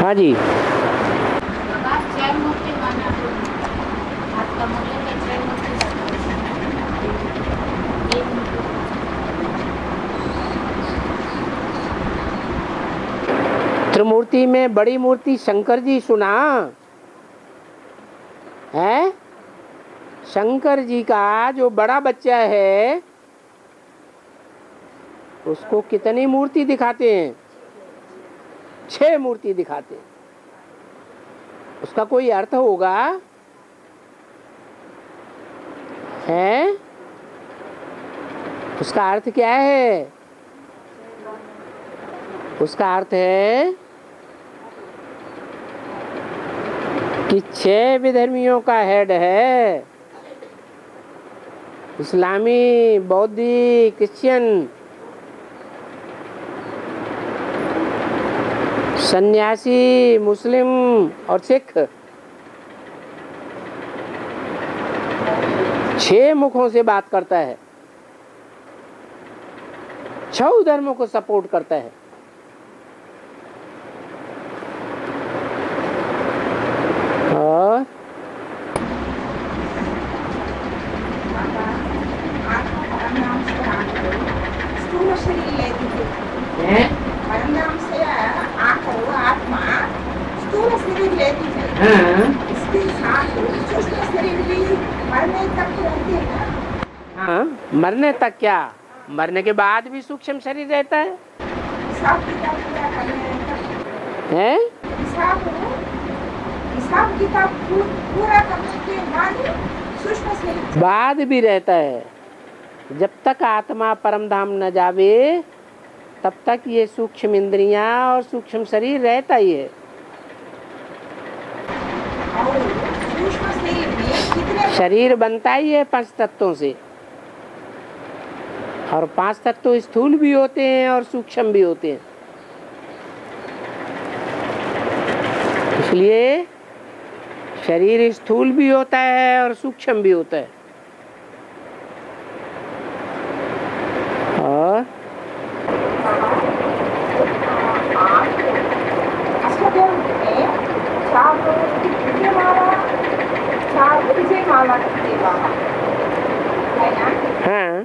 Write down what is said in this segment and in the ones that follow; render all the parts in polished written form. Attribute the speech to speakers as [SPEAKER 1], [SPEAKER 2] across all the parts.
[SPEAKER 1] हाँ जी। त्रिमूर्ति में बड़ी मूर्ति शंकर जी सुना है। शंकर जी का जो बड़ा बच्चा है उसको कितनी मूर्ति दिखाते हैं? 6 मूर्ति दिखाते हैं। उसका कोई अर्थ होगा है? उसका अर्थ क्या है? उसका अर्थ है कि 6 विधर्मियों का हेड है। इस्लामी, बौद्धी, क्रिश्चियन, सन्यासी, मुस्लिम और सिख, 6 मुखों से बात करता है, 6 धर्मों को सपोर्ट करता है। और हाँ, मरने तक क्या, मरने के बाद भी सूक्ष्म शरीर रहता है। हैं? बाद भी रहता है। जब तक आत्मा परम धाम न जावे तब तक ये सूक्ष्म इंद्रियां और सूक्ष्म शरीर रहता ही है। शरीर बनता ही है 5 तत्वों से, और 5 तत्व स्थूल भी होते हैं और सूक्ष्म भी होते हैं। इसलिए शरीर स्थूल भी होता है और सूक्ष्म भी होता है। और हाँ,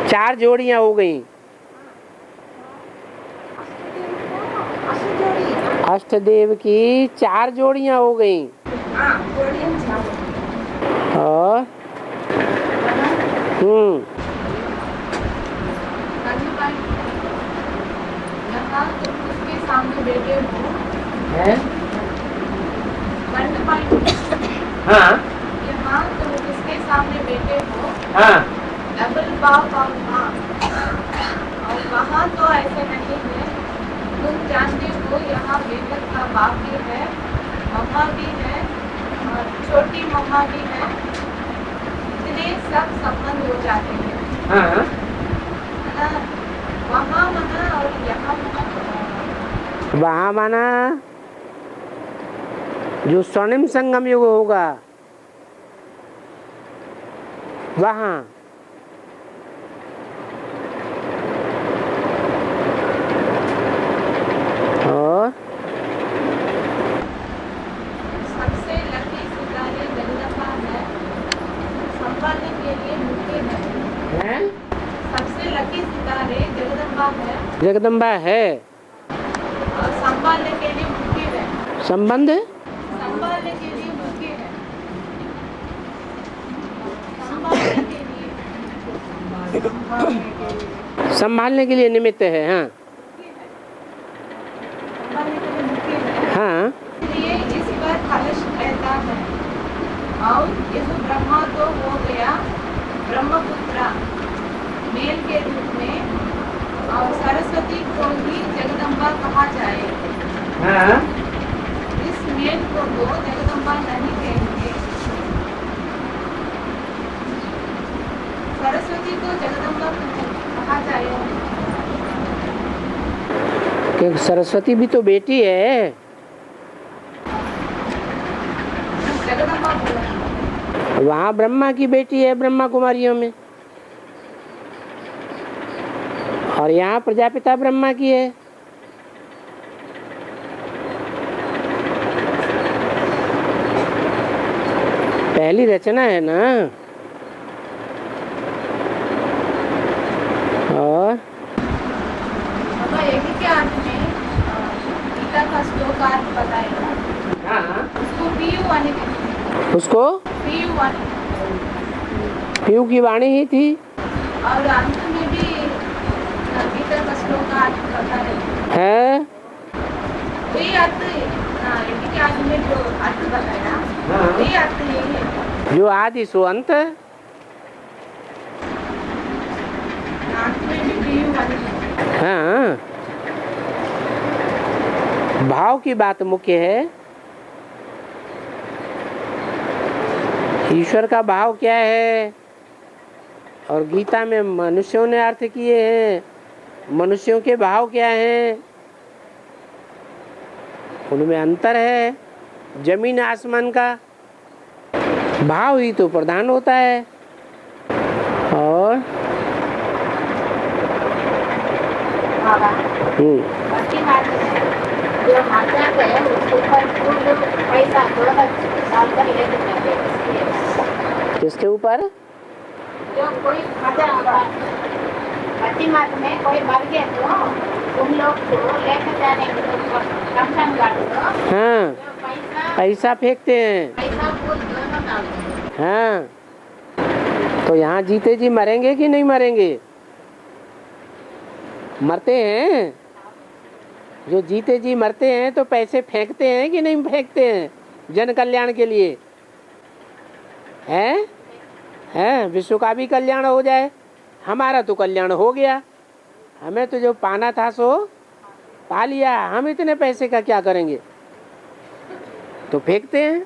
[SPEAKER 1] 4 जोड़ियां हो गई। अष्टदेव की 4 जोड़ियां हो गई। और
[SPEAKER 2] सामने बैठे हो
[SPEAKER 1] है? हाँ,
[SPEAKER 2] यहाँ तुम किसके सामने बैठे हो?
[SPEAKER 1] हाँ,
[SPEAKER 2] डबल बाप और माँ, और वहाँ तो ऐसे नहीं है। तुम जानते हो यहाँ बेटा का बाप भी है, मम्मा भी है और छोटी मम्मा भी है। इतने सब संबंध हो जाते हैं।
[SPEAKER 1] हाँ,
[SPEAKER 2] वहाँ मना और यहाँ मना।
[SPEAKER 1] वहाँ माना जो स्वर्णिम संगम युग होगा वहाँ। और
[SPEAKER 2] सबसे लकी सितारे जगदम्बा है, संभालने के लिए मुमकिन है। सबसे लकी सितारे जगदम्बा है,
[SPEAKER 1] जगदम्बा है
[SPEAKER 2] और संभालने के लिए मुमकिन है।
[SPEAKER 1] संबंध
[SPEAKER 2] संभालने के लिए मुमकिन है। संभालने के लिए
[SPEAKER 1] संभालने के लिए निमित्त है। हाँ,
[SPEAKER 2] संभालने के लिए मुमकिन है।
[SPEAKER 1] हाँ,
[SPEAKER 2] इसलिए इस पर कलश रहता है। और यह ब्रह्मा तो हो गया ब्रह्मपुत्र मेल के रूप में, और सरस्वती को भी जगदम्बा कहा जाए।
[SPEAKER 1] हाँ,
[SPEAKER 2] इस मेल को तो जगदम्बा नहीं कहेंगे। सरस्वती को जगदम्बा कहा जाए
[SPEAKER 1] क्योंकि सरस्वती भी तो बेटी है।
[SPEAKER 2] जगदम्बा बोला।
[SPEAKER 1] वहाँ ब्रह्मा की बेटी है, ब्रह्मा कुमारियों में। और यहाँ प्रजापिता ब्रह्मा की है। पहली रचना है ना। और
[SPEAKER 2] बाबा एक ही के अर्थ में गीता का श्लोक अर्थ बताएगा।
[SPEAKER 1] हाँ,
[SPEAKER 2] उसको पीयू वाणी
[SPEAKER 1] उसको
[SPEAKER 2] पीयू वाणी
[SPEAKER 1] पीयू की वाणी ही थी।
[SPEAKER 2] और अंत में भी गीता का श्लोक अर्थ बताएगा
[SPEAKER 1] है।
[SPEAKER 2] वही अर्थ एक ही के अर्थ में जो अर्थ बताया वही अर्थ यही है।
[SPEAKER 1] जो आदि सो अंत,
[SPEAKER 2] अंत में भी पीयू वाणी।
[SPEAKER 1] हाँ। भाव की बात मुख्य है। ईश्वर का भाव क्या है, और गीता में मनुष्यों ने अर्थ किए हैं, मनुष्यों के भाव क्या हैं, उनमें अंतर है। जमीन आसमान का भाव ही तो प्रधान होता है। और
[SPEAKER 2] बाकी बात है जो माता है उसके ऊपर कुल पैसा 2,000 का ले देते हैं।
[SPEAKER 1] किसके ऊपर?
[SPEAKER 2] जो कोई प्रतिमात में कोई मर गया तो तुम लोग को लेकर जाने के लिए शमशान घाट को
[SPEAKER 1] हाँ, पैसा फेंकते हैं।
[SPEAKER 2] पैसा फूल दोनों डालते हैं।
[SPEAKER 1] हाँ, तो यहाँ जीते जी मरेंगे कि नहीं मरेंगे? मरते हैं। जो जीते जी मरते हैं तो पैसे फेंकते हैं कि नहीं फेंकते हैं, जन कल्याण के लिए? हैं? विश्व का भी कल्याण हो जाए। हमारा तो कल्याण हो गया, हमें तो जो पाना था सो पा लिया। हम इतने पैसे का क्या करेंगे? तो फेंकते हैं।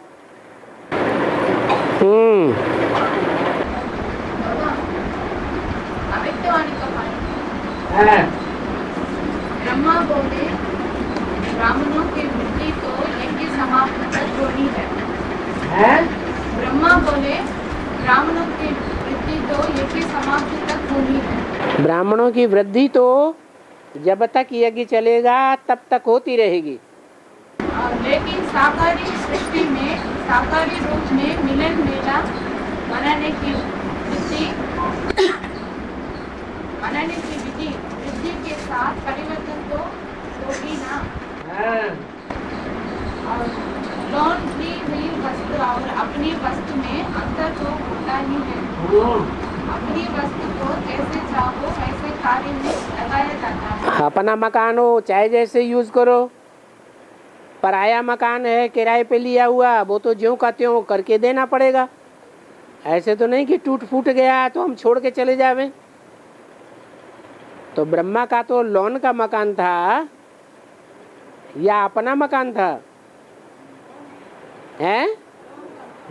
[SPEAKER 2] ब्रह्मा बोले ब्राह्मणों की वृद्धि तो यज्ञ समाप्त तक होनी है। ब्रह्मा बोले ब्राह्मणों की वृद्धि तो यज्ञ समाप्ति तक होनी है।
[SPEAKER 1] ब्राह्मणों की वृद्धि तो जब तक यज्ञ चलेगा तब तक होती रहेगी।
[SPEAKER 2] लेकिन साकारी सृष्टि में साकारी रूप में मिलन मेला बनाने की विधि वृद्धि के साथ परिवर्तन तो होगी ना। और लौट ली हुई वस्तु और अपनी वस्तु में अंतर तो होता ही है। अपनी वस्तु को जैसे चाहो वैसे कार्य में लगाया जाता है।
[SPEAKER 1] अपना मकान हो चाहे जैसे यूज करो, पराया मकान है किराए पे लिया हुआ, वो तो ज्यों का त्यों करके देना पड़ेगा। ऐसे तो नहीं कि टूट फूट गया तो हम छोड़ के चले जावे। तो ब्रह्मा का तो लोन का मकान था या अपना मकान था? हैं?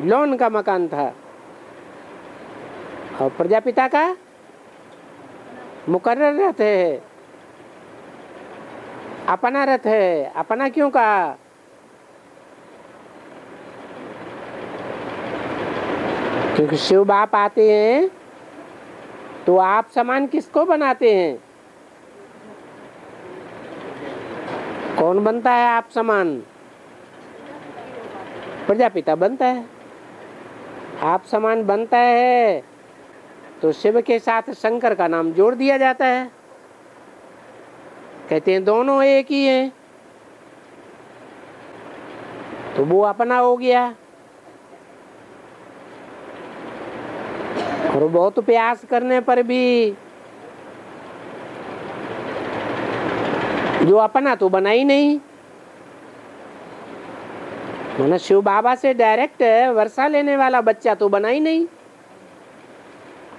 [SPEAKER 1] लोन का मकान था। और प्रजापिता का मुकर्रर रथ है, अपना रथ है। अपना क्यों कहा? क्योंकि शिव बाप आते हैं तो आप समान किसको बनाते हैं? कौन बनता है आप समान? प्रजापिता बनता है। आप समान बनता है तो शिव के साथ शंकर का नाम जोड़ दिया जाता है। कहते हैं दोनों एक ही हैं, तो वो अपना हो गया। और बहुत प्रयास करने पर भी जो अपना तो बना ही नहीं। मैंने शिव बाबा से डायरेक्ट वर्षा लेने वाला बच्चा तो बना ही नहीं।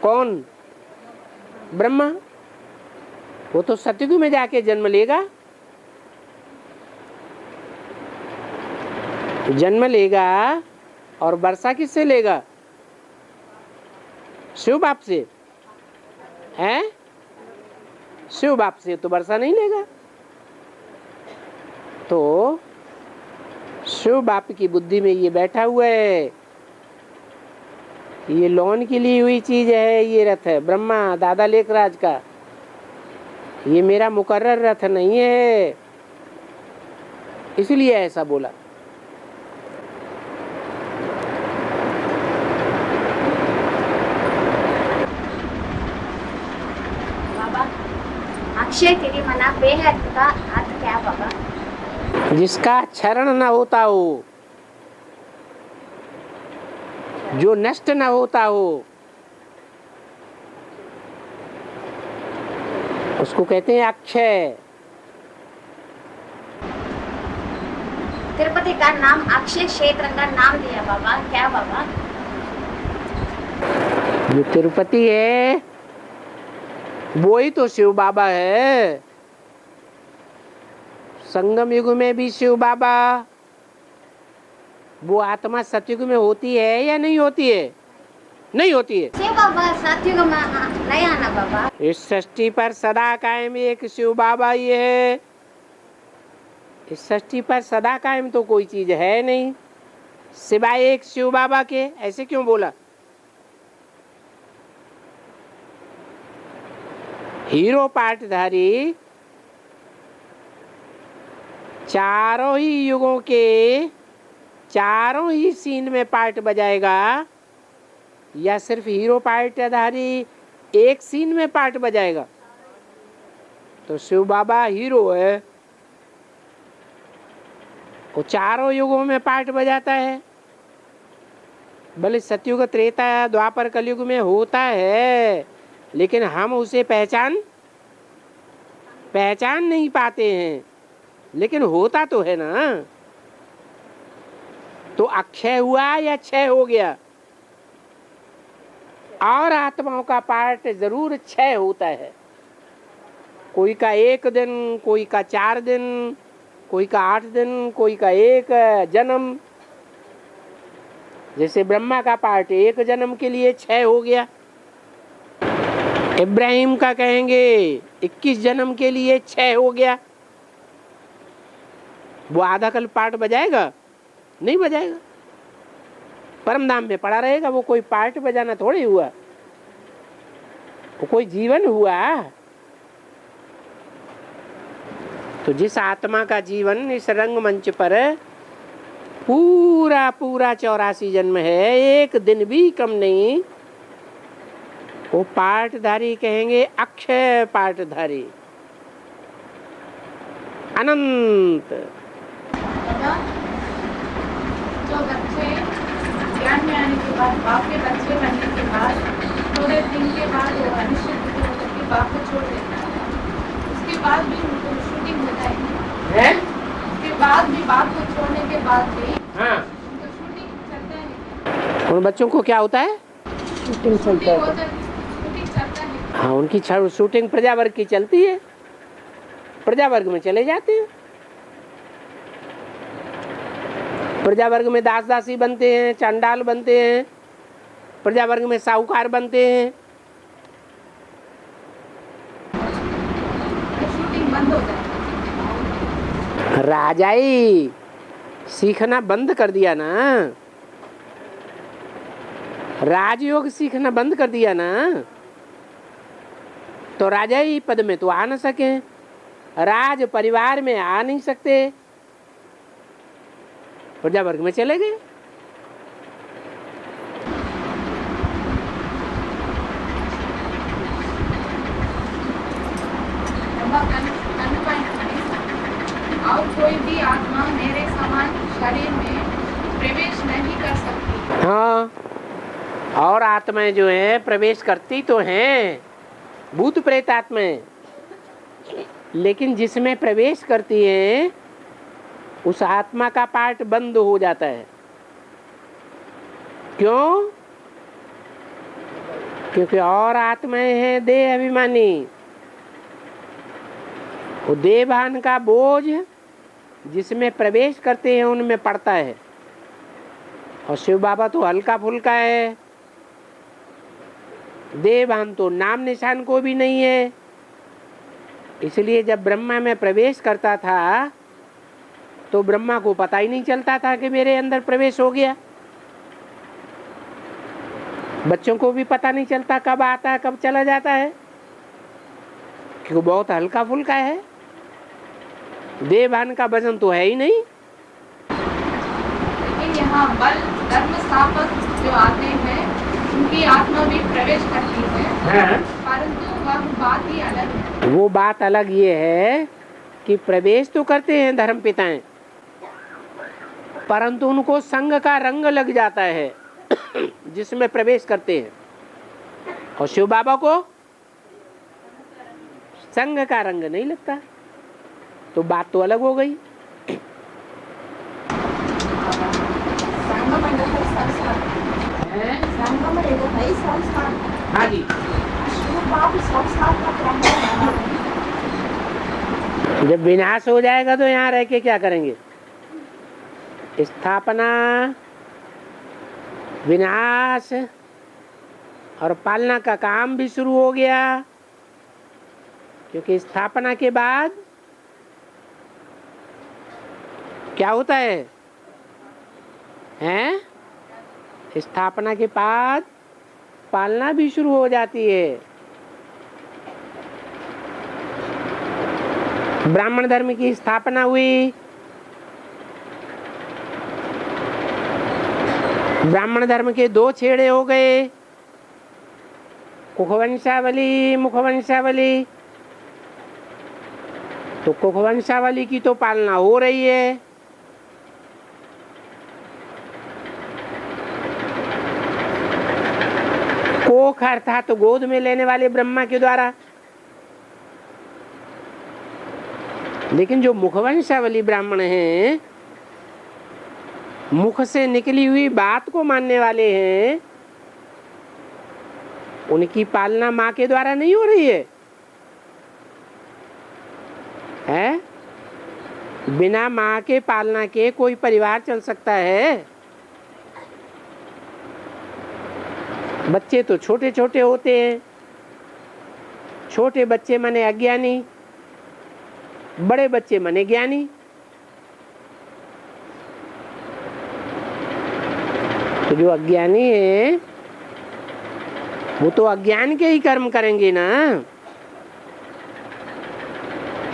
[SPEAKER 1] कौन? ब्रह्मा। वो तो सतयुग में जाके जन्म लेगा, जन्म लेगा। और वर्षा किससे लेगा? शिव बाप से। हैं? शिव बाप से तो वर्षा नहीं लेगा। तो शिव बाप की बुद्धि में ये बैठा हुआ है, ये लोन की ली हुई चीज है, ये रथ है ब्रह्मा दादा लेखराज का। ये मेरा मुकर्रर रथ नहीं है, इसलिए ऐसा बोला।
[SPEAKER 3] बाबा, अक्षय तेरी मना बेहद का अर्थ क्या बाबा?
[SPEAKER 1] जिसका क्षरण न होता हो, जो नष्ट न होता हो, उसको कहते हैं अक्षय।
[SPEAKER 3] तिरुपति का नाम अक्षय क्षेत्र का नाम दिया बाबा, क्या बाबा?
[SPEAKER 1] जो तिरुपति है वो ही तो शिव बाबा है। संगम युग में भी शिव बाबा, वो आत्मा सतयुग में होती है या नहीं होती है? नहीं होती है।
[SPEAKER 3] शिव बाबा सतयुग में नहीं आना बाबा।
[SPEAKER 1] इस सृष्टि पर सदा कायम एक शिव बाबा ही है। इस सृष्टि पर सदा कायम तो कोई चीज है नहीं सिवाय एक शिव बाबा के। ऐसे क्यों बोला? हीरो पार्टधारी चारों ही युगों के चारों ही सीन में पार्ट बजाएगा, या सिर्फ हीरो पार्टधारी एक सीन में पार्ट बजाएगा? तो शिव बाबा हीरो है, वो चारों युगों में पार्ट बजाता है। भले सतयुग त्रेता द्वापर कलयुग में होता है, लेकिन हम उसे पहचान नहीं पाते हैं, लेकिन होता तो है ना। तो अक्षय हुआ या क्षय हो गया? और आत्माओं का पार्ट जरूर क्षय होता है। कोई का 1 दिन, कोई का 4 दिन, कोई का 8 दिन, कोई का 1 जन्म। जैसे ब्रह्मा का पार्ट 1 जन्म के लिए क्षय हो गया। इब्राहिम का कहेंगे 21 जन्म के लिए क्षय हो गया। वो आधा कल पार्ट बजाएगा? नहीं बजाएगा। परम धाम में पड़ा रहेगा। वो कोई पार्ट बजाना थोड़ी हुआ, वो कोई जीवन हुआ। तो जिस आत्मा का जीवन इस रंगमंच पर पूरा 84 जन्म है, एक दिन भी कम नहीं, वो पार्टधारी कहेंगे अक्षय पार्टधारी, अनंत।
[SPEAKER 2] जो बच्चे ज्ञान में आने के बाद, बाप के बच्चे बनने के बाद, थोड़े दिन के बाद वो अनिश्चित होकर के बाप को छोड़ देता है, उसके बाद भी उनको शूटिंग हो जाएगी
[SPEAKER 1] है?
[SPEAKER 2] उसके बाद भी बाप को छोड़ने के बाद भी
[SPEAKER 1] हाँ।
[SPEAKER 2] उनको शूटिंग चलता है।
[SPEAKER 1] उन बच्चों को क्या होता है?
[SPEAKER 2] शूटिंग चलता है।
[SPEAKER 1] हाँ, उनकी शूटिंग प्रजावर्ग की चलती है, प्रजावर्ग में चले जाते हैं। प्रजावर्ग में दास दासी बनते हैं, चांडाल बनते हैं, प्रजावर्ग में साहूकार बनते हैं।
[SPEAKER 2] शूटिंग बंद हो जाती है।
[SPEAKER 1] राजाई सीखना बंद कर दिया ना, राजयोग सीखना बंद कर दिया ना, तो राजाई पद में तो आ न सके, राज परिवार में आ नहीं सकते, प्रजावर्ग में चले गए।
[SPEAKER 2] और कोई भी आत्मा मेरे समान शरीर में प्रवेश नहीं कर सकती।
[SPEAKER 1] हाँ, और आत्माएं जो है प्रवेश करती तो हैं, भूत प्रेत आत्माएं, लेकिन जिसमें प्रवेश करती है उस आत्मा का पार्ट बंद हो जाता है। क्यों? क्योंकि और आत्माएं हैं देह अभिमानी, वो देहभान का बोझ जिसमें प्रवेश करते हैं उनमें पड़ता है। और शिव बाबा तो हल्का फुल्का है, देहभान तो नाम निशान को भी नहीं है। इसलिए जब ब्रह्मा में प्रवेश करता था तो ब्रह्मा को पता ही नहीं चलता था कि मेरे अंदर प्रवेश हो गया। बच्चों को भी पता नहीं चलता कब आता है कब चला जाता है। क्यों बहुत हल्का फुल्का है, देवभान का वजन तो है ही नहीं।
[SPEAKER 2] लेकिन यहाँ बल धर्म स्थापक जो आते हैं उनकी आत्मा भी प्रवेश करती है, परंतु वह बात ही अलग है।
[SPEAKER 1] वो बात अलग ये है कि प्रवेश तो करते हैं धर्म पिताएं, परंतु उनको संघ का रंग लग जाता है जिसमें प्रवेश करते हैं, और शिव बाबा को संघ का रंग नहीं लगता, तो बात तो अलग हो गई। हाँ जी, जब विनाश हो जाएगा तो यहाँ रह के क्या करेंगे? स्थापना, विनाश और पालना का काम भी शुरू हो गया, क्योंकि स्थापना के बाद क्या होता है? हैं? स्थापना के बाद पालना भी शुरू हो जाती है। ब्राह्मण धर्म की स्थापना हुई, ब्राह्मण धर्म के दो छेड़े हो गए, कुखवंशावली, मुखवंशावली। तो कुखवंशावली की तो पालना हो रही है, कोख अर्थात तो गोद में लेने वाले ब्रह्मा के द्वारा। लेकिन जो मुखवंशावली ब्राह्मण हैं, मुख से निकली हुई बात को मानने वाले हैं, उनकी पालना माँ के द्वारा नहीं हो रही है, है? बिना माँ के पालना के कोई परिवार चल सकता है? बच्चे तो छोटे छोटे होते हैं, छोटे बच्चे माने अज्ञानी, बड़े बच्चे माने ज्ञानी। तो जो अज्ञानी है वो तो अज्ञान के ही कर्म करेंगे ना,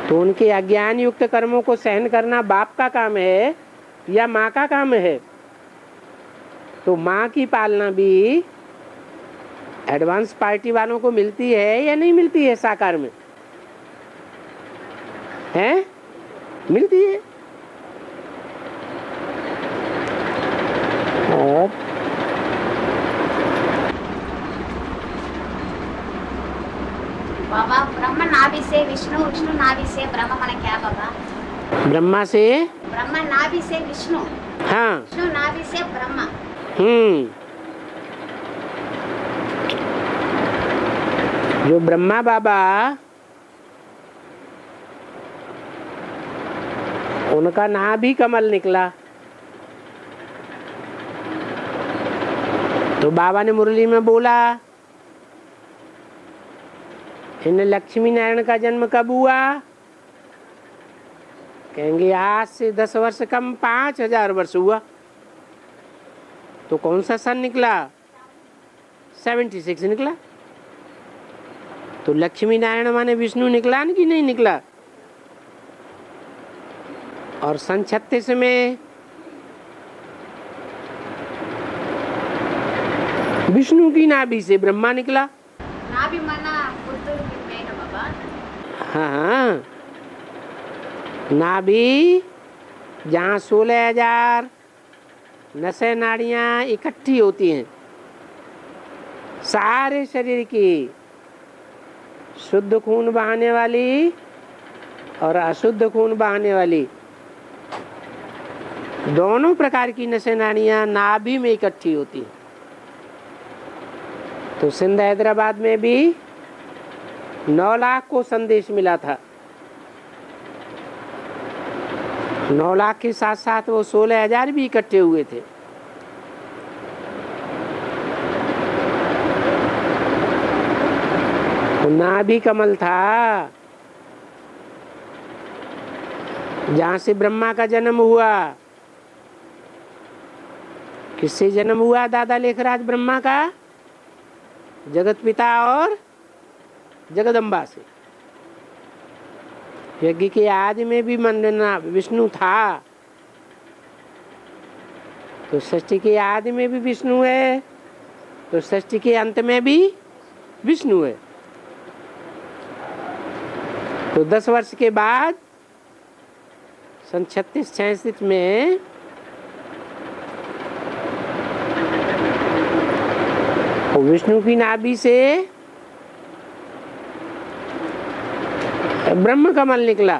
[SPEAKER 1] तो उनके अज्ञान युक्त कर्मों को सहन करना बाप का काम है या माँ का काम है? तो माँ की पालना भी एडवांस पार्टी वालों को मिलती है या नहीं मिलती है? साकार में है, मिलती है। और
[SPEAKER 3] बाबा ब्रह्म नाभि से विष्णु, विष्णु नाभि से ब्रह्म माने क्या बाबा?
[SPEAKER 1] ब्रह्मा से
[SPEAKER 3] ब्रह्म नाभि से विष्णु,
[SPEAKER 1] हाँ,
[SPEAKER 3] विष्णु नाभि से ब्रह्मा।
[SPEAKER 1] जो ब्रह्मा बाबा, उनका नाभि कमल निकला, तो बाबा ने मुरली में बोला, इन लक्ष्मी नारायण का जन्म कब हुआ? कहेंगे आज से 10 वर्ष कम 5000 वर्ष हुआ। तो कौन सा सन निकला? 76 निकला। तो लक्ष्मी नारायण माने विष्णु निकला कि नहीं निकला? और सन 36 में विष्णु की नाभि से ब्रह्मा निकला।
[SPEAKER 3] नाभि माना बुद्ध में ना बाबा?
[SPEAKER 1] हाँ, नाभि जहाँ 16,000 नसें नाड़ियाँ इकट्ठी होती हैं, सारे शरीर की शुद्ध खून बहाने वाली और अशुद्ध खून बहाने वाली दोनों प्रकार की नसें नाड़ियाँ नाभि में इकट्ठी होती हैं। तो सिंध हैदराबाद में भी 9 लाख को संदेश मिला था। 9 लाख के साथ साथ वो 16,000 भी इकट्ठे हुए थे। तो नाभि कमल था जहाँ से ब्रह्मा का जन्म हुआ। किससे जन्म हुआ दादा लेखराज ब्रह्मा का? जगत पिता और जगदम्बा से। यज्ञ के आदि में भी मनना विष्णु था, तो सृष्टि के आदि में भी विष्णु है, तो सृष्टि के अंत में भी विष्णु है। तो 10 वर्ष के बाद सन 36-36 में विष्णु की नाभि से ब्रह्म कमल निकला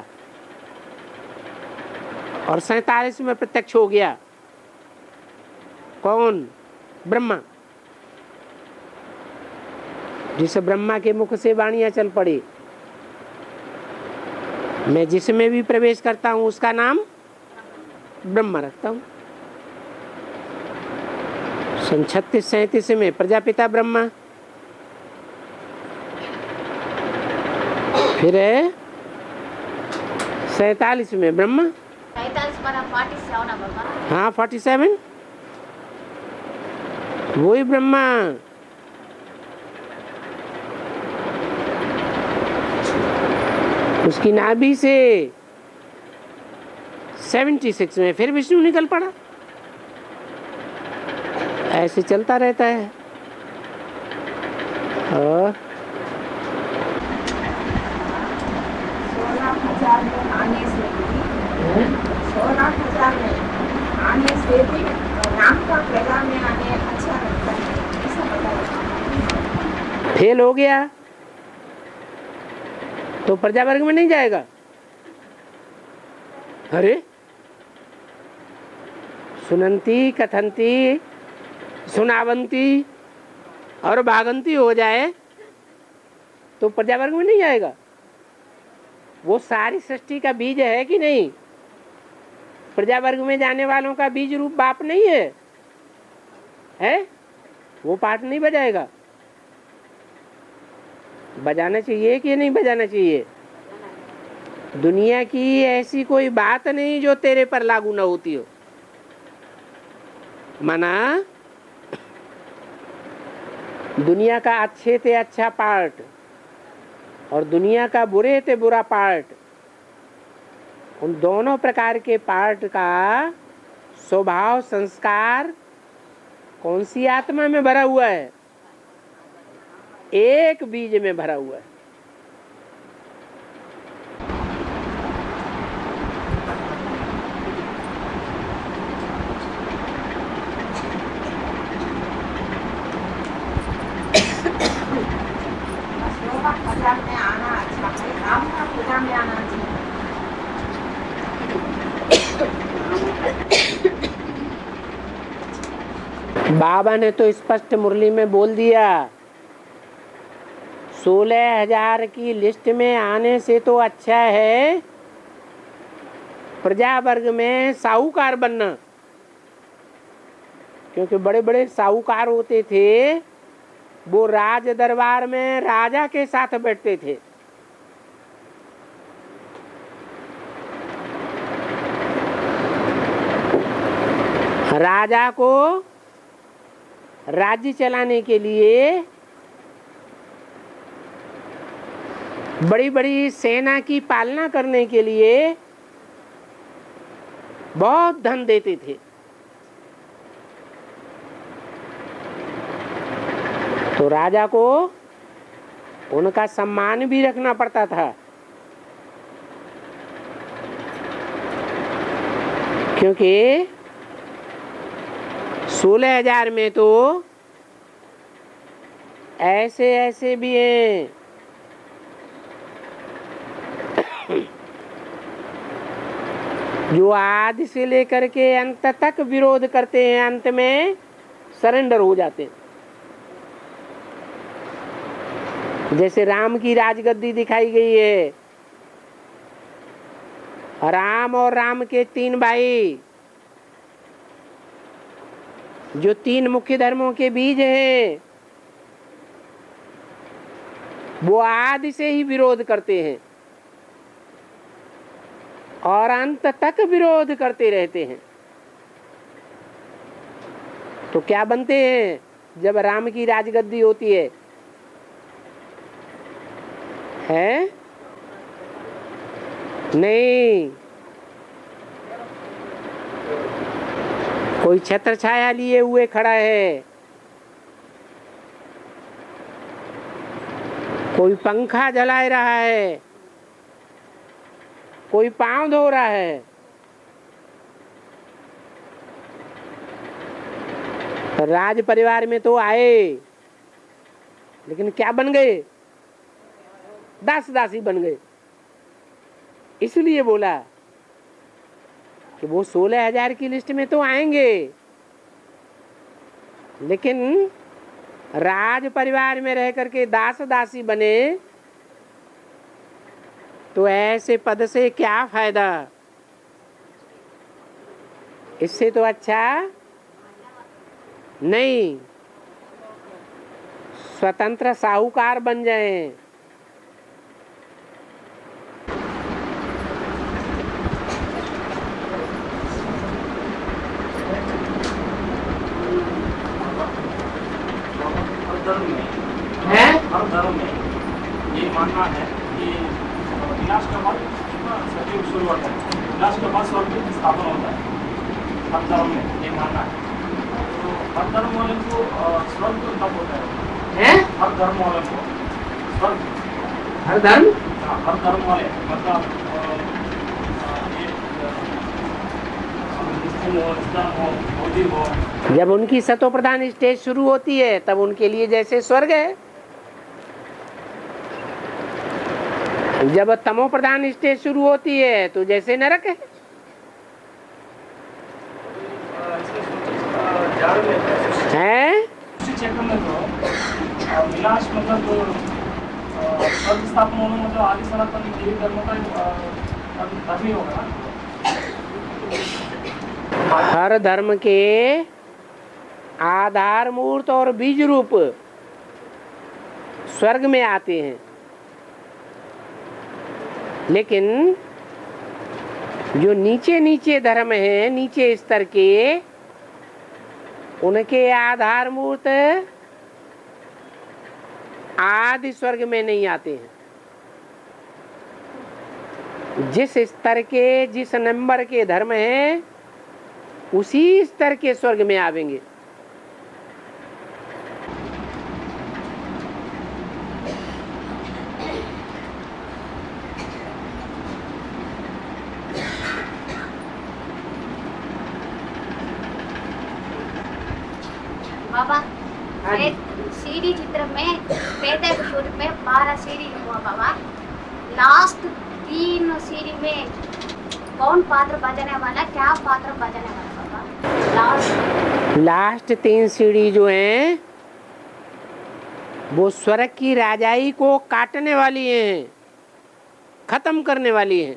[SPEAKER 1] और 47 में प्रत्यक्ष हो गया। कौन? ब्रह्मा। जिस ब्रह्मा के मुख से वाणियां चल पड़ी, मैं जिसमें भी प्रवेश करता हूं उसका नाम ब्रह्मा रखता हूं। सन 36-37 में प्रजापिता ब्रह्मा, फिर 47 में ब्रह्मा।
[SPEAKER 3] 47 para 47 ना बाबा?
[SPEAKER 1] हाँ 47, वही ब्रह्मा। उसकी नाभि से 76 में फिर विष्णु निकल पड़ा। ऐसे चलता रहता है। और
[SPEAKER 2] 16,000 में आने से भी 16,000 में आने से भी नाम का प्रजा में आने अच्छा लगता है, ऐसा बताया।
[SPEAKER 1] फेल हो गया तो प्रजा वर्ग में नहीं जाएगा। अरे सुनंती, कथंती, सुनावंती और भागंती हो जाए तो प्रजा वर्ग में नहीं जाएगा। वो सारी सृष्टि का बीज है कि नहीं? प्रजा वर्ग में जाने वालों का बीज रूप बाप नहीं है, है? वो पाठ नहीं बजाएगा। बजाना चाहिए कि नहीं बजाना चाहिए? दुनिया की ऐसी कोई बात नहीं जो तेरे पर लागू ना होती हो। माना दुनिया का अच्छे से अच्छा पार्ट और दुनिया का बुरे से बुरा पार्ट, उन दोनों प्रकार के पार्ट का स्वभाव संस्कार कौन सी आत्मा में भरा हुआ है? एक बीज में भरा हुआ है।
[SPEAKER 2] में आना अच्छा है, राम का पूजा में आना चाहिए।
[SPEAKER 1] बाबा ने तो स्पष्ट मुरली में बोल दिया, 16,000 की लिस्ट में आने से तो अच्छा है प्रजा वर्ग में साहूकार बनना। क्योंकि बड़े बड़े साहूकार होते थे, वो राज दरबार में राजा के साथ बैठते थे। राजा को राज्य चलाने के लिए बड़ी बड़ी सेना की पालना करने के लिए बहुत धन देते थे। तो राजा को उनका सम्मान भी रखना पड़ता था, क्योंकि 16,000 में तो ऐसे ऐसे भी हैं जो आदि से लेकर के अंत तक विरोध करते हैं, अंत में सरेंडर हो जाते हैं। जैसे राम की राजगद्दी दिखाई गई है, राम और राम के 3 भाई, जो 3 मुख्य धर्मों के बीज हैं, वो आदि से ही विरोध करते हैं और अंत तक विरोध करते रहते हैं। तो क्या बनते हैं जब राम की राजगद्दी होती है? नहीं, कोई छत्र छाया लिए हुए खड़ा है, कोई पंखा जला रहा है, कोई पांव धो रहा है। राज परिवार में तो आए, लेकिन क्या बन गए? दास दासी बन गए। इसलिए बोला कि वो 16,000 की लिस्ट में तो आएंगे, लेकिन राज परिवार में रह करके दास दासी बने तो ऐसे पद से क्या फायदा? इससे तो अच्छा नहीं, स्वतंत्र साहूकार बन जाएं।
[SPEAKER 4] हर धर्म में ये मानना है कि विनाश के बाद सतयुग शुरू होता है, विनाश के बाद स्वर्ग की स्थापना होता है। हर धर्म में ये मानना है। तो हर धर्म वाले को स्वर्ग कब होता है? हर धर्म वाले को स्वर्ग,
[SPEAKER 1] हर धर्म,
[SPEAKER 4] हर धर्म वाले मतलब
[SPEAKER 1] जब उनकी सतो प्रधान स्टेज शुरू होती है तब उनके लिए जैसे स्वर्ग है, जब तमो प्रधान स्टेज शुरू होती है तो जैसे नरक है। हैं?
[SPEAKER 4] उसी क्षेत्र में तो विनाश मतलब स्वर्ग स्थापना होने मतलब आदि सनातन देवी धर्म का धर्म ही होगा।
[SPEAKER 1] हर धर्म के आधार मूर्त और बीज रूप स्वर्ग में आते हैं, लेकिन जो नीचे नीचे धर्म है, नीचे स्तर के, उनके आधार मूर्त आदि स्वर्ग में नहीं आते हैं। जिस स्तर के, जिस नंबर के धर्म हैं, उसी स्तर के स्वर्ग में आवेंगे।
[SPEAKER 3] बाबा, सीढ़ी चित्र में पहले शुरू में 12 सीढ़ी हुआ बाबा। लास्ट 3 सीढ़ी में कौन पात्र बजाने वाला, क्या पात्र बजाने वाला बाबा?
[SPEAKER 1] लास्ट 3 सीढ़ी जो हैं वो स्वर्ग की राजाई को काटने वाली हैं, खत्म करने वाली हैं।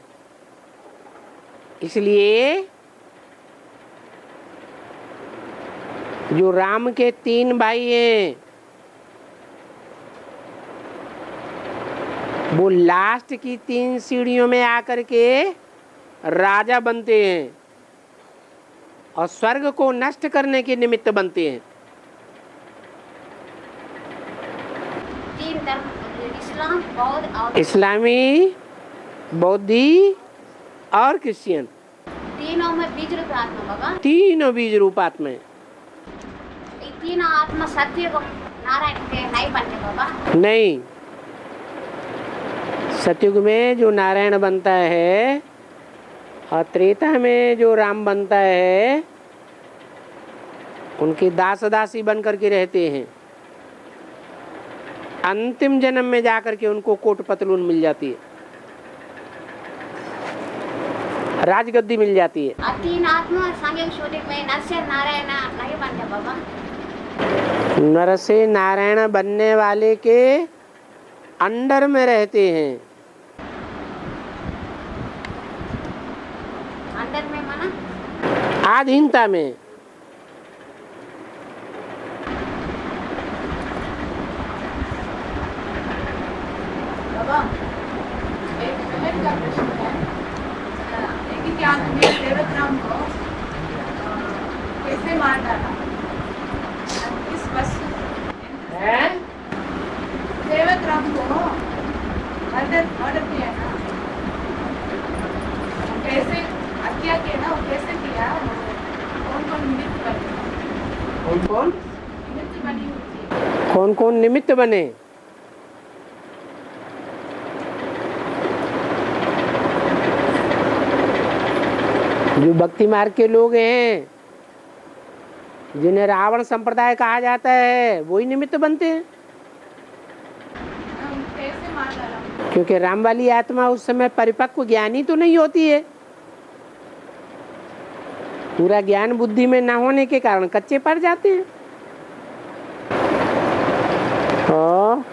[SPEAKER 1] इसलिए जो राम के 3 भाई हैं वो लास्ट की 3 सीढ़ियों में आकर के राजा बनते हैं और स्वर्ग को नष्ट करने के निमित्त बनते हैं।
[SPEAKER 3] 3 धर्म, इस्लाम, बौद्ध और
[SPEAKER 1] इस्लामी, बौद्धि और क्रिश्चियन,
[SPEAKER 3] तीनों में बीज रूप आत्मा बाबा।
[SPEAKER 1] तीनों बीज रूप आत्मा है।
[SPEAKER 3] ये तीनों आत्मा सत्युग नारायण के नहीं बनते बाबा।
[SPEAKER 1] नहीं, सतयुग में जो नारायण बनता है और त्रेता में जो राम बनता है, उनके दास दासी बन करके रहते हैं। अंतिम जन्म में जाकर के उनको कोट पतलून मिल जाती है, राजगद्दी मिल जाती है।
[SPEAKER 3] 3 आत्मा सांघिक शूटिंग में नर से नारायण नहीं बनते बाबा।
[SPEAKER 1] नर से नारायण बनने वाले के अंडर में रहते हैं।
[SPEAKER 3] अंदर में माना
[SPEAKER 1] आधीनता में।
[SPEAKER 2] बाबा, एक बहन का प्रश्न है। लेकिन क्या हमें सेवक राम को कैसे मार डाला? किस वस्तु
[SPEAKER 1] हैं?
[SPEAKER 2] सेवक राम को मर्डर किया ना?
[SPEAKER 1] कौन कौन निमित्त बने? जो भक्ति मार्ग के लोग हैं, जिन्हें रावण संप्रदाय कहा जाता है, वही निमित्त बनते हैं।
[SPEAKER 2] कैसे मार डाला?
[SPEAKER 1] क्योंकि राम वाली आत्मा उस समय परिपक्व ज्ञानी तो नहीं होती है। पूरा ज्ञान बुद्धि में ना होने के कारण कच्चे पड़ जाते हैं। और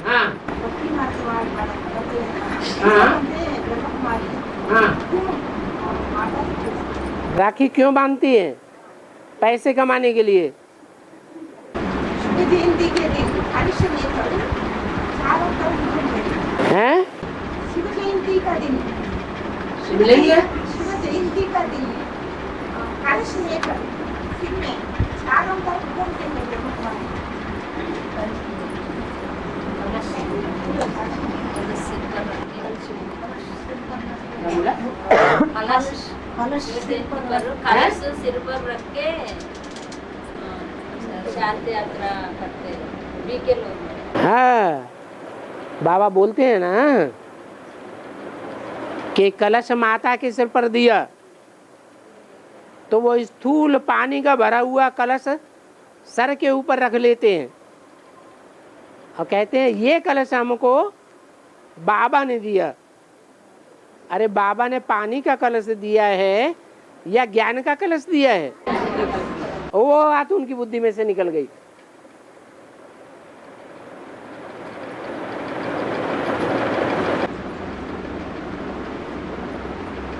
[SPEAKER 1] हाँ राखी क्यों बांधती है? पैसे कमाने के लिए।
[SPEAKER 5] जयंती के दिन
[SPEAKER 1] हैं?
[SPEAKER 5] शिव जयंती का दिन,
[SPEAKER 1] शिवलिंग है?
[SPEAKER 5] शिव जयंती का दिन कलश लेकर फिर में चारों तरफ घूमते हैं ब्रह्मकुमारी।
[SPEAKER 6] कलश सिर पर रख के शांति यात्रा करते हैं बीके लोग।
[SPEAKER 1] हाँ, बाबा बोलते हैं ना कि कलश माता के सिर पर दिया तो वो स्थूल पानी का भरा हुआ कलश सर के ऊपर रख लेते हैं और कहते हैं ये कलश हमको बाबा ने दिया। अरे बाबा ने पानी का कलश दिया है या ज्ञान का कलश दिया है? वो बात उनकी बुद्धि में से निकल गई।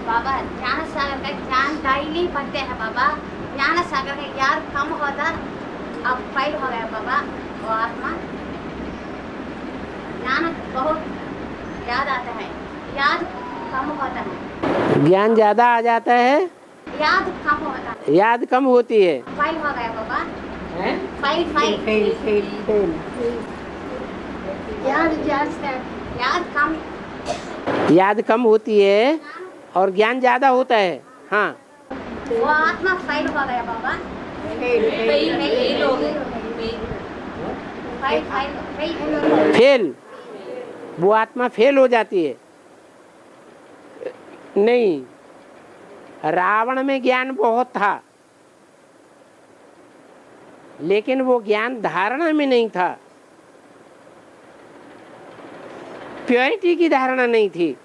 [SPEAKER 3] बाबा ज्ञान सागर का ज्ञान डायली पढ़ते हैं बाबा। ज्ञान सागर का याद कम होता, अब फाइल हो गया बाबा। वो आत्मा ज्ञान बहुत याद आता है, याद कम होता है।
[SPEAKER 1] ज्ञान ज्यादा आ जाता है,
[SPEAKER 3] याद कम होता है,
[SPEAKER 1] याद कम होती है।
[SPEAKER 3] फाइल हो गया बाबा।
[SPEAKER 1] हैं?
[SPEAKER 3] फाइल याद कम,
[SPEAKER 1] याद कम होती है और ज्ञान ज्यादा होता है। हाँ,
[SPEAKER 3] वो आत्मा फाइल हो गया बाबा।
[SPEAKER 1] फेल, वो आत्मा फेल हो जाती है। नहीं, रावण में ज्ञान बहुत था लेकिन वो ज्ञान धारणा में नहीं था, प्योरिटी की धारणा नहीं थी,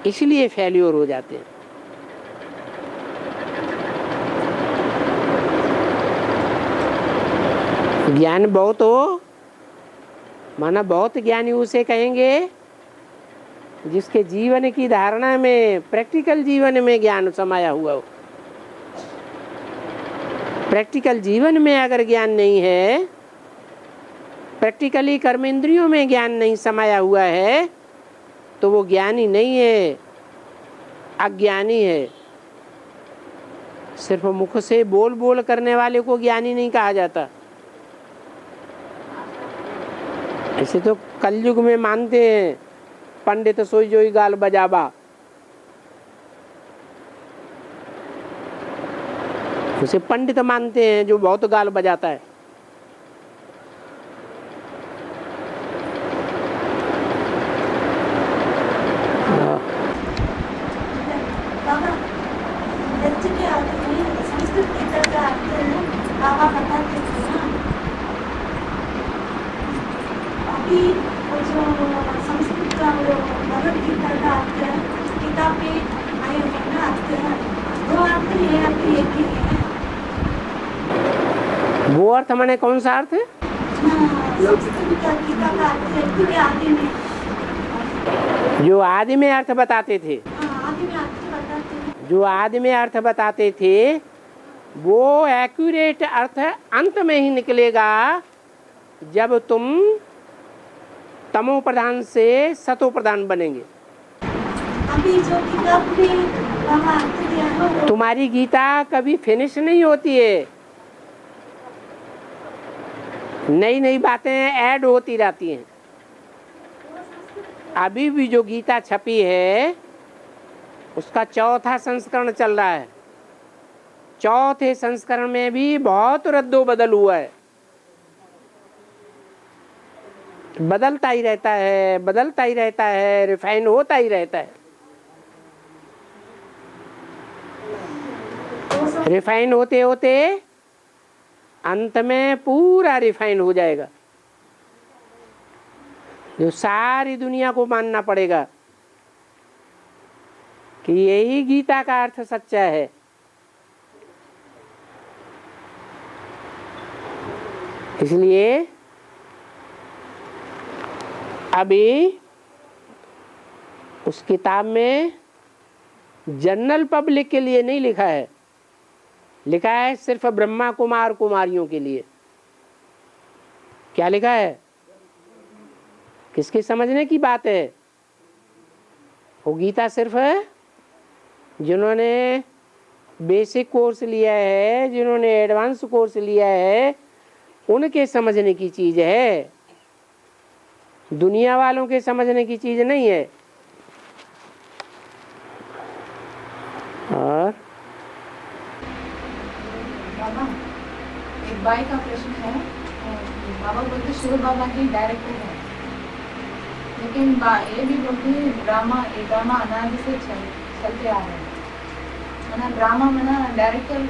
[SPEAKER 1] इसलिए फेल्योर हो जाते हैं। ज्ञान बहुत हो, माना बहुत ज्ञानी उसे कहेंगे जिसके जीवन की धारणा में, प्रैक्टिकल जीवन में ज्ञान समाया हुआ हो। प्रैक्टिकल जीवन में अगर ज्ञान नहीं है, प्रैक्टिकली कर्मेंद्रियों में ज्ञान नहीं समाया हुआ है, तो वो ज्ञानी नहीं है, अज्ञानी है। सिर्फ मुख से बोल बोल करने वाले को ज्ञानी नहीं कहा जाता। ऐसे तो कलयुग में मानते हैं पंडित सोई जोई गाल बजाबा, उसे पंडित मानते हैं जो बहुत गाल बजाता है।
[SPEAKER 5] बाबा सच के अर्थ में संस्कृत गीता का अर्थ बाबा बताते थे ना। अभी वो जो संस्कृत का वो भगवद गीता का अर्थ किताब में आए हुए ना अर्थ, वो अर्थ ये अर्थ एक ही है।
[SPEAKER 1] वो अर्थ माने कौन सा अर्थ है?
[SPEAKER 5] संस्कृत का गीता का अर्थ पूरे आदि में,
[SPEAKER 1] जो आदि में अर्थ बताते थे,
[SPEAKER 5] आदि में अर्थ बताते हैं।
[SPEAKER 1] जो आदि में अर्थ बताते थे वो एक्यूरेट अर्थ अंत में ही निकलेगा जब तुम तमो प्रधान से सतो प्रधान बनेंगे।
[SPEAKER 5] अभी जो किताब में बाबा अर्थ दिया है वो
[SPEAKER 1] तुम्हारी गीता कभी फिनिश नहीं होती है, नई नई बातें ऐड होती रहती हैं। अभी भी जो गीता छपी है उसका चौथा संस्करण चल रहा है। चौथे संस्करण में भी बहुत रद्दो बदल हुआ है, बदलता ही रहता है, बदलता ही रहता है, रिफाइन होता ही रहता है। रिफाइन होते होते अंत में पूरा रिफाइन हो जाएगा, जो सारी दुनिया को मानना पड़ेगा कि यही गीता का अर्थ सच्चा है। इसलिए अभी उस किताब में जनरल पब्लिक के लिए नहीं लिखा है, लिखा है सिर्फ ब्रह्मा कुमार कुमारियों के लिए। क्या लिखा है? किसके समझने की बात है? वो गीता सिर्फ जिन्होंने बेसिक कोर्स लिया है, जिन्होंने एडवांस कोर्स लिया है, उनके समझने की चीज है, दुनिया वालों के समझने की चीज नहीं है। और
[SPEAKER 2] बाबा, एक बाई का प्रश्न है। बाबा बोलते शिव बाबा ही डायरेक्टर है, लेकिन ये भी बोलते हैं ड्रामा अनादि से चलते आ रहे हैं। मना ड्रामा मना डायरेक्टर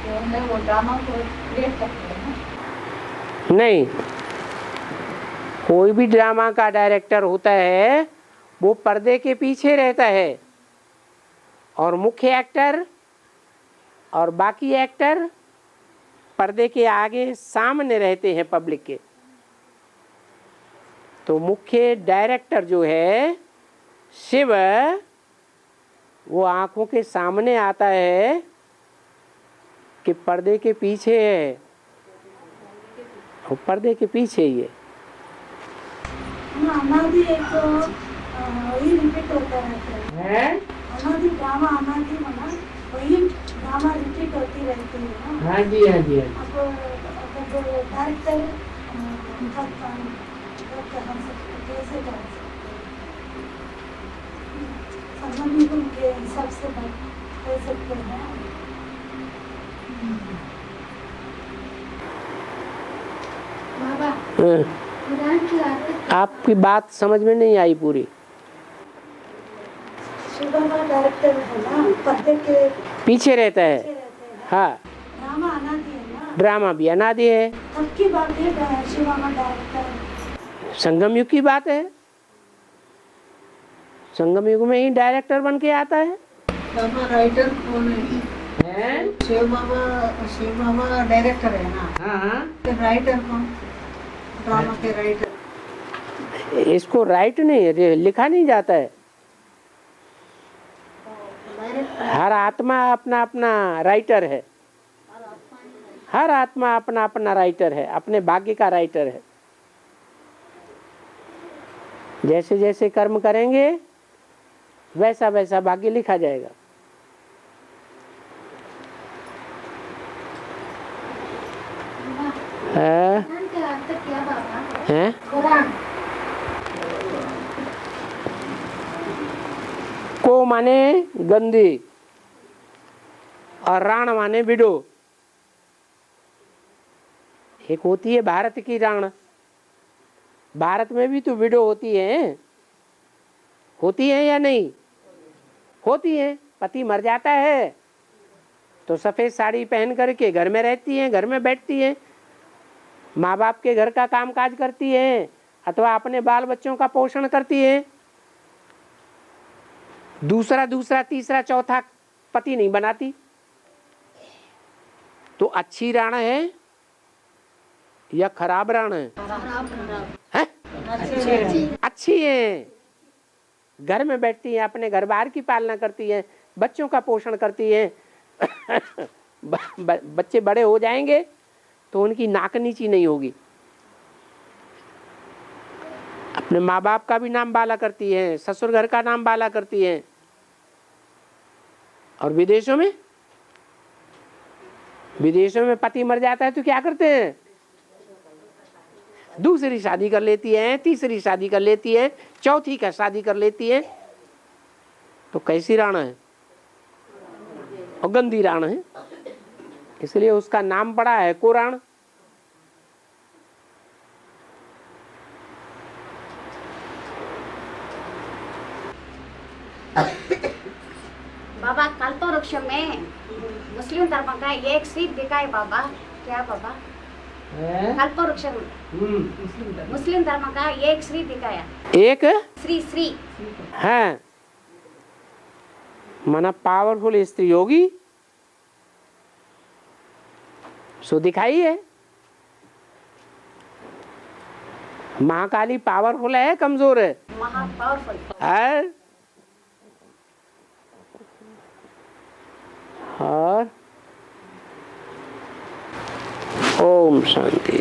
[SPEAKER 2] जो है वो ड्रामा को क्रिएट करते हैं ना?
[SPEAKER 1] नहीं, कोई भी ड्रामा का डायरेक्टर होता है वो पर्दे के पीछे रहता है, और मुख्य एक्टर और बाकी एक्टर पर्दे के आगे सामने रहते हैं पब्लिक के। तो मुख्य डायरेक्टर जो है शिव, वो आंखों के सामने आता है कि पर्दे के पीछे है, और पर्दे के पीछे ही है।
[SPEAKER 5] अनादि एक वही रिपीट होता रहता है। अनादि ड्रामा अनादि मना वही ड्रामा रिपीट होती रहती है ना।
[SPEAKER 1] हाँ जी, हाँ जी,
[SPEAKER 5] अब डायरेक्टर कैसे कर सकते के हिसाब से कर सकते हैं।
[SPEAKER 3] बाबा
[SPEAKER 1] हाँ।
[SPEAKER 3] कुरान की आयत
[SPEAKER 1] आपकी बात समझ में नहीं आई पूरी।
[SPEAKER 5] शिव बाबा डायरेक्टर है ना, पर्दे के
[SPEAKER 1] पीछे रहता है।
[SPEAKER 5] पीछे रहते हैं।
[SPEAKER 1] हाँ,
[SPEAKER 5] ड्रामा अनादि है ना,
[SPEAKER 1] ड्रामा भी अनादि है।
[SPEAKER 5] तब की बात है शिव बाबा डायरेक्टर।
[SPEAKER 1] संगम युग की बात है, संगम युग में ही डायरेक्टर बन के आता है।
[SPEAKER 6] बाबा राइटर कौन है? शिव बाबा डायरेक्टर है ना?
[SPEAKER 1] हाँ,
[SPEAKER 6] तो राइटर कौन? ड्रामा के राइटर।
[SPEAKER 1] इसको राइट नहीं, लिखा नहीं जाता है। हर आत्मा अपना अपना राइटर है, हर आत्मा अपना अपना राइटर है, अपने भाग्य का राइटर है। जैसे जैसे कर्म करेंगे वैसा वैसा भाग्य लिखा जाएगा। है?
[SPEAKER 3] कुरान का अर्थ क्या बाबा?
[SPEAKER 1] हैं?
[SPEAKER 3] कुरान
[SPEAKER 1] को माने गंदी और राण माने विडो। एक होती है भारत की राण, भारत में भी तो विडो होती है या नहीं होती है? पति मर जाता है तो सफेद साड़ी पहन करके घर में रहती है, घर में बैठती है, माँ बाप के घर का काम काज करती है, अथवा अपने बाल बच्चों का पोषण करती है। दूसरा तीसरा चौथा पति नहीं बनाती। तो अच्छी राण है या खराब राण है? अच्छी है, घर में बैठती है, अपने घर बार की पालना करती है, बच्चों का पोषण करती है। बच्चे बड़े हो जाएंगे तो उनकी नाक नीची नहीं होगी, अपने माँ बाप का भी नाम बाला करती हैं, ससुर घर का नाम बाला करती हैं। और विदेशों में पति मर जाता है तो क्या करते हैं? दूसरी शादी कर लेती हैं, तीसरी शादी कर लेती हैं, चौथी का शादी कर लेती हैं। तो कैसी राणा है? और गंदी राण है, इसलिए उसका नाम पड़ा है कुरान।
[SPEAKER 3] बाबा कल्पवृक्ष में मुस्लिम धर्म का एक सीट दिखाए बाबा, क्या बाबा? कल्पवृक्ष मुस्लिम धर्म का एक श्री दिखाया,
[SPEAKER 1] एक
[SPEAKER 3] श्री
[SPEAKER 1] है माना पावरफुल स्त्री होगी सो दिखाई है। महाकाली पावरफुल है कमजोर है?
[SPEAKER 3] महा पावरफुल
[SPEAKER 1] है। और ओम शांति।